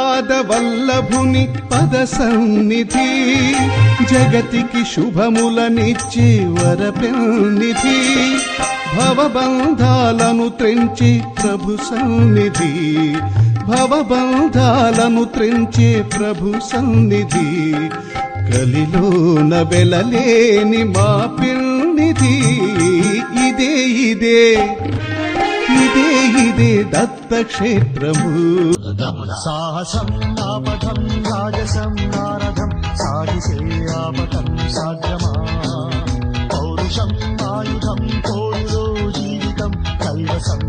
శ్రీపాదవల్లభుని పద సన్నిధి జగతికి శుభములనిచ్చే వరపెన్నిధి భవబంధాలను త్రెంచే ప్రభు సన్నిధి భవబంధాలను త్రెంచే ప్రభు సన్నిధి కలిలోన వెలలేని మా పెన్నిధి ఇదే ఇదే ఇదే ఇదే దత్తక్షేత్రము సాహసం నాపథం రాజసం నారథం సాధిసే ఆపథం సాధ్యమా పౌరుషం ఆయుధం కోరులో జీవితం కైవసం